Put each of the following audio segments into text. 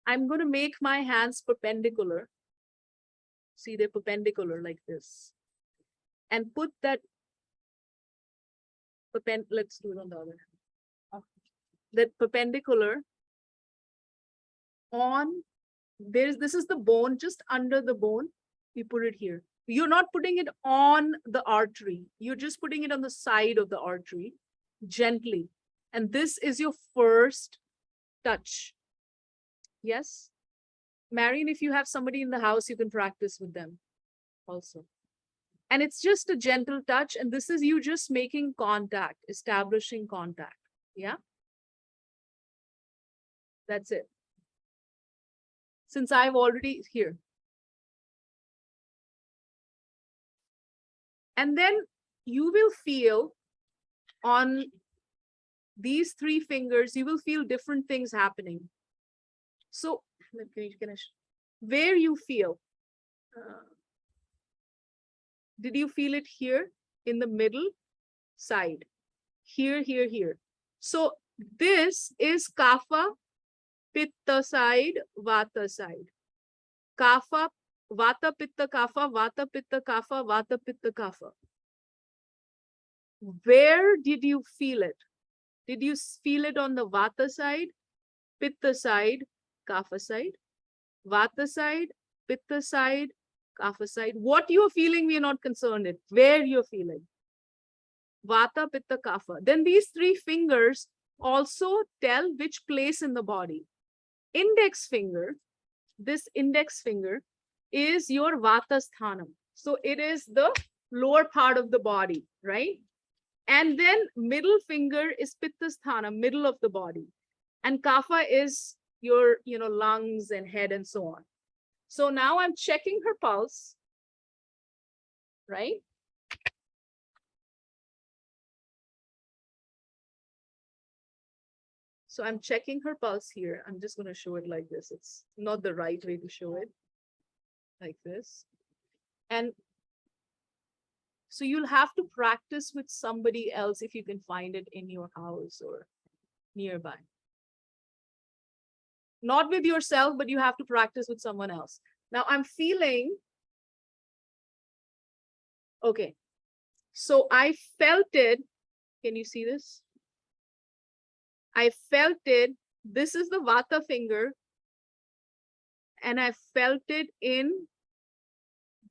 I'm going to make my hands perpendicular. See, they're perpendicular like this. And put that let's do it on the other hand. That perpendicular on, this is the bone, just under the bone. You put it here. You're not putting it on the artery. You're just putting it on the side of the artery, gently. And this is your first touch. Yes? Marion, if you have somebody in the house, you can practice with them also. And it's just a gentle touch. And this is you just making contact, establishing contact. Yeah? That's it. Since I've already here. And then you will feel on these 3 fingers, you will feel different things happening. So, can you finish? Where you feel? Did you feel it here in the middle side? Here, here, here. So this is kapha, pitta side, vata side. Kapha, vata, pitta, kapha, vata, pitta, kapha, vata, pitta, kapha. Where did you feel it? Did you feel it on the vata side, pitta side, kapha side, vata side, pitta side, kapha side? What you're feeling, we are not concerned with. Where you're feeling. Vata, pitta, kapha. Then these 3 fingers also tell which place in the body. Index finger, this index finger is your vata sthanam. So it is the lower part of the body, right? And then middle finger is pitta sthanam, middle of the body. And kapha is your, lungs and head and so on. So now I'm checking her pulse, right? So I'm checking her pulse here. I'm just going to show it like this. It's not the right way to show it. Like this. And so you'll have to practice with somebody else if you can find it in your house or nearby. Not with yourself, but you have to practice with someone else. Now I'm feeling, okay. So I felt it. Can you see this? I felt it. This is the vata finger. And I felt it in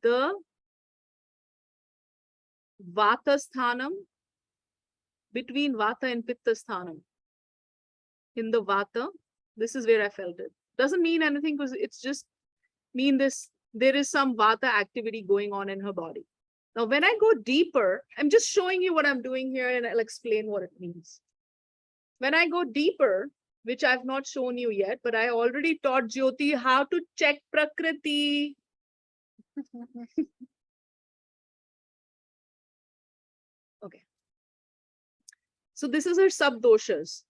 the vata sthanam, between vata and pitta sthanam. In the vata, this is where I felt it. Doesn't mean anything because it's just mean this, there is some vata activity going on in her body. Now, when I go deeper, I'm just showing you what I'm doing here and I'll explain what it means. When I go deeper, which I've not shown you yet, but I already taught Jyoti how to check Prakriti. Okay. So this is her subdoshas.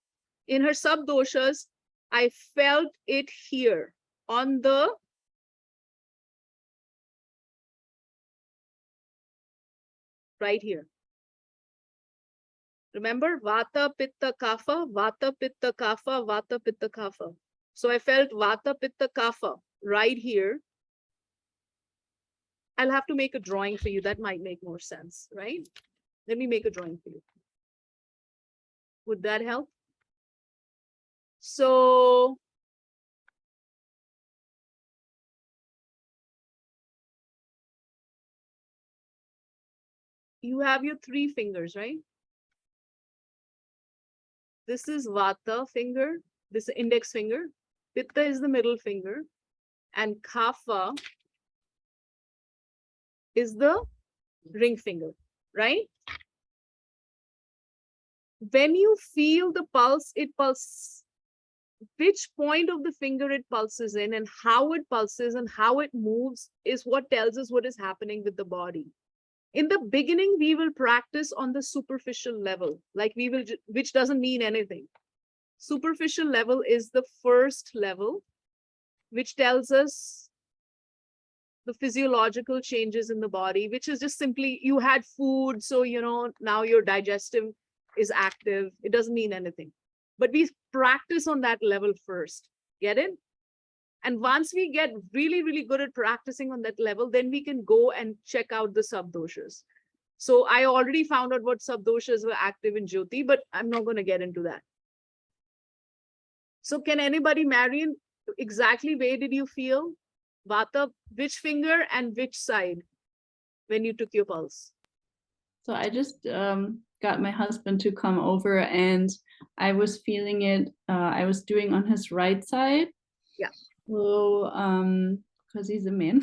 In her subdoshas, I felt it here on the right here. Remember, vata, pitta, kapha, vata, pitta, kapha, vata, pitta, kapha. So I felt vata, pitta, kapha right here. I'll have to make a drawing for you. That might make more sense, right? Let me make a drawing for you. Would that help? So you have your 3 fingers, right? This is vata finger, this is index finger, pitta is the middle finger, and kapha is the ring finger, right? When you feel the pulse, it pulses. Which point of the finger it pulses in and how it pulses and how it moves is what tells us what is happening with the body. In the beginning, we will practice on the superficial level, like we will, which doesn't mean anything. Superficial level is the first level, which tells us the physiological changes in the body, which is just simply you had food, so now your digestive is active. It doesn't mean anything. But we practice on that level first. Get it? And once we get really, really good at practicing on that level, then we can go and check out the subdoshas. So I already found out what subdoshas were active in Jyoti, but I'm not going to get into that. So can anybody, Marian, exactly where did you feel? Vata, which finger and which side when you took your pulse? So I just got my husband to come over, and I was feeling it. I was doing on his right side. Yeah. So because he's a man.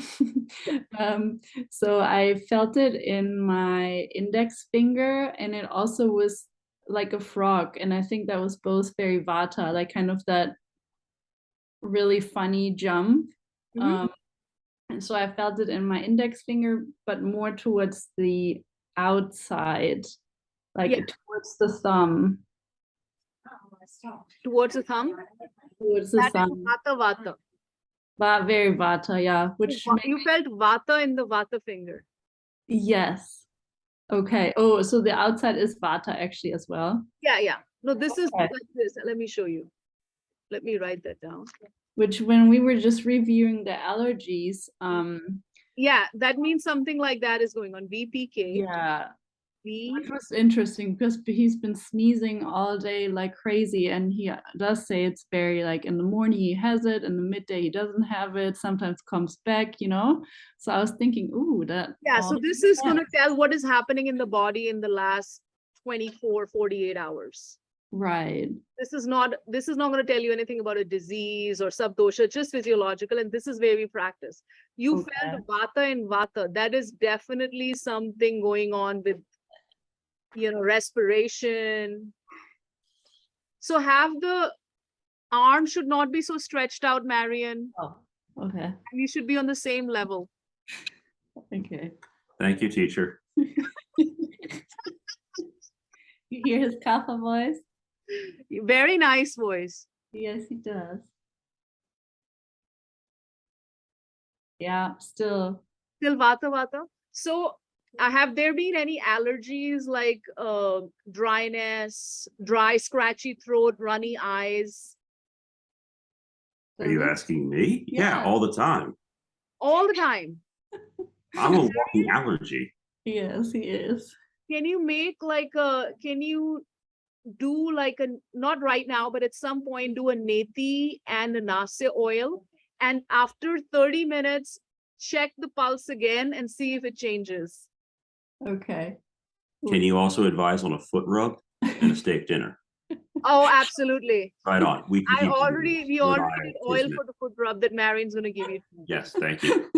So I felt it in my index finger, and it also was like a frog. And I think that was both very Vata, like kind of that really funny jump. Mhm. And so I felt it in my index finger, but more towards the outside, like Yeah. towards the thumb. Towards the thumb? Towards the That is thumb. Vata Vata. But very Vata, yeah. Which You felt Vata in the Vata finger. yes. Okay. Oh, so the outside is Vata actually as well. Yeah, yeah. No, this is Okay. like this. Let me show you. Let me write that down. Which when we were just reviewing the allergies, Yeah, that means something like that is going on. VPK. yeah. V. Which was interesting because he's been sneezing all day like crazy, and he does say it's very like in the morning he has it, in the midday he doesn't have it, sometimes comes back, you know. So I was thinking, ooh, that Yeah, all so this is going to tell what is happening in the body in the last 24, 48 hours. right. This is not going to tell you anything about a disease or subdosha, just physiological. And this is where we practice. You Okay. felt Vata in Vata. That is definitely something going on with, respiration. So have the arm should not be so stretched out, Marian. Oh, okay. You should be on the same level. Okay. Thank you, teacher. You hear his kapha voice? Very nice voice. Yes, he does. Yeah, still. Still Vata Vata. So have there been any allergies like dryness, dry, scratchy throat, runny eyes? Are you asking me? Yeah, all the time. All the time. I'm a walking allergy. Yes, he is. Can you make can you do like not right now, but at some point do a neti and a nase oil, and after 30 minutes, check the pulse again and see if it changes. Okay. Can you also advise on a foot rub and a steak dinner? Oh, absolutely. Right on. We We already did oil for the foot rub that Marian's going to give you. Yes, thank you.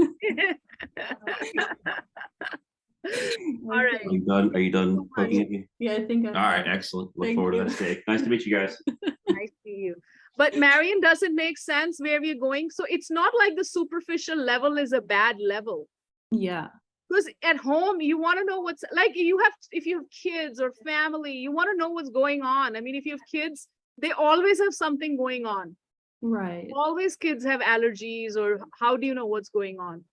All right. Are you done? Are you done cooking it? Yeah, I think. All right, excellent. Look Thank forward to you. that steak. Nice to meet you guys. Nice to see you. But Marian, does it make sense where we're going? So it's not like the superficial level is a bad level. Yeah. Because at home, you want to know what's like if you have kids or family, you want to know what's going on. I mean, if you have kids, they always have something going on. Right. Always kids have allergies, or how do you know what's going on?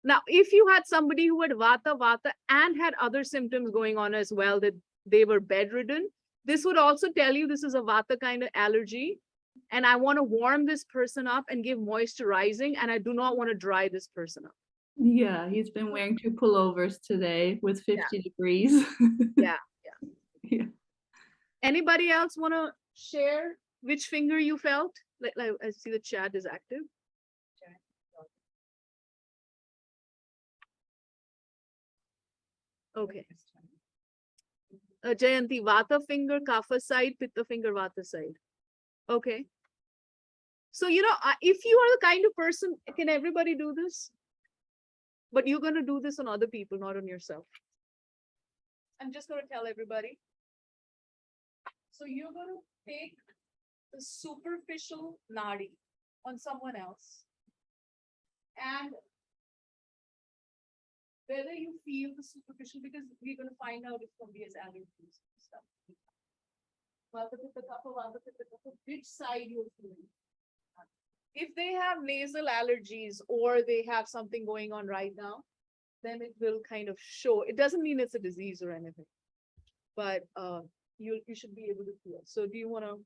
Now, if you had somebody who had Vata and had other symptoms going on as well, that they were bedridden, this would also tell you this is a Vata kind of allergy. And I want to warm this person up and give moisturizing, and I do not want to dry this person up. Yeah, he's been wearing 2 pullovers today with 50 degrees. Yeah. Yeah. Anybody else want to share which finger you felt? Like I see the chat is active. Okay. Jayanti, Vata finger, Kapha side, Pitta finger, Vata side. Okay. So, if you are the kind of person, can everybody do this? But you're going to do this on other people, not on yourself. I'm just going to tell everybody. So you're going to take the superficial nadi on someone else. And whether you feel the superficial, because we're going to find out if somebody has allergies and stuff. Which side you're feeling. If they have nasal allergies or they have something going on right now, then it will kind of show. It doesn't mean it's a disease or anything, but you should be able to feel. So do you want to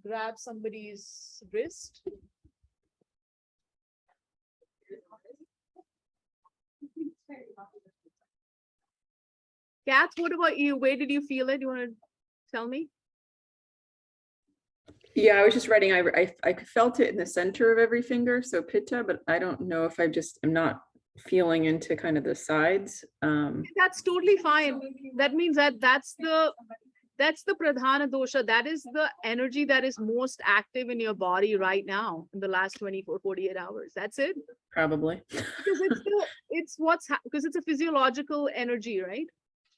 grab somebody's wrist? Kath, what about you? Where did you feel it? You want to tell me? Yeah, I was just writing. I felt it in the center of every finger, so pitta, but I don't know if I just am not feeling into kind of the sides. That's totally fine. That means that that's the pradhana dosha. That is the energy that is most active in your body right now in the last 24, 48 hours. That's it. Probably. Because because it's a physiological energy, right?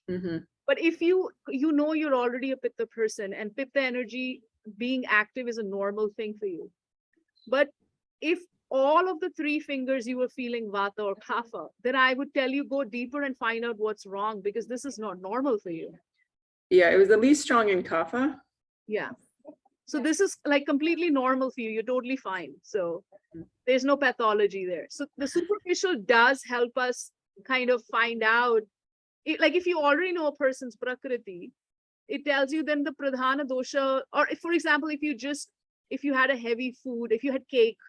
Hmm. But if you know you're already a pitta person, and pitta energy being active is a normal thing for you. But if all of the 3 fingers you were feeling vata or kapha, then I would tell you go deeper and find out what's wrong, because this is not normal for you. Yeah, it was the least strong in kapha. Yeah. So this is like completely normal for you. You're totally fine. So there's no pathology there. So the superficial does help us kind of find out, like if you already know a person's prakriti, it tells you then the pradhana dosha, or if, for example, if you had a heavy food, if you had cake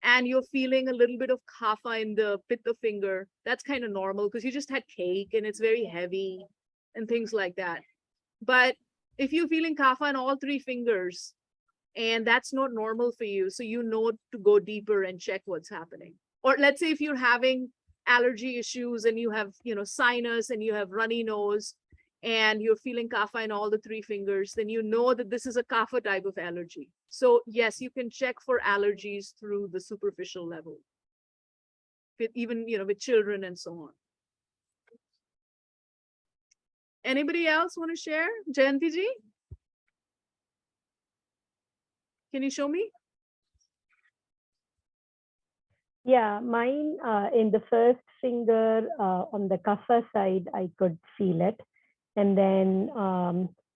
and you're feeling a little bit of kapha in the pitta finger, that's kind of normal because you just had cake and it's very heavy and things like that. But if you're feeling kapha in all 3 fingers and that's not normal for you, so you know to go deeper and check what's happening. Or let's say if you're having allergy issues and you have, sinus and you have runny nose and you're feeling kapha in all the 3 fingers, then you know that this is a kapha type of allergy. So yes, you can check for allergies through the superficial level, even, with children and so on. Anybody else want to share? Jayanti ji? Can you show me? Yeah, mine in the first finger on the kapha side, I could feel it. And then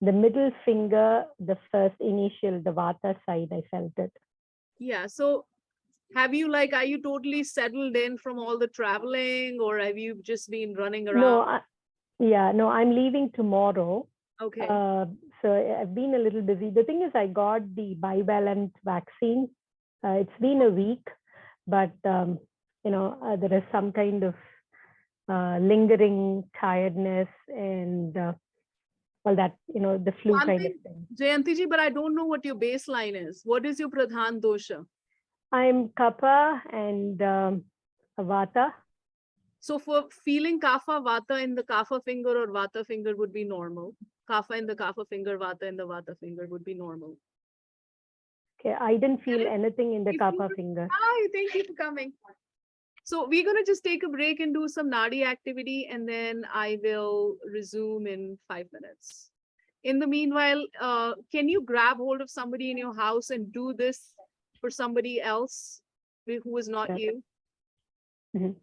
the middle finger, the first initial, the vata side, I felt it. Yeah. So are you totally settled in from all the traveling, or have you just been running around? No, I'm leaving tomorrow. Okay. So I've been a little busy. The thing is, I got the bivalent vaccine. It's been a week, but there is some kind of lingering tiredness and all that, the flu One kind of thing, thing. Jayanti ji, but I don't know what your baseline is. What is your pradhan dosha? I'm kapha and vata. So for feeling kapha, vata in the kapha finger or vata finger would be normal. Kapha in the kapha finger, vata in the vata finger would be normal. Okay, I didn't feel anything in the If kapha you- finger. Hi, thank you for coming. So we're going to just take a break and do some nadi activity, and then I will resume in 5 minutes. In the meanwhile, can you grab hold of somebody in your house and do this for somebody else who is not Sure. you? Mhm.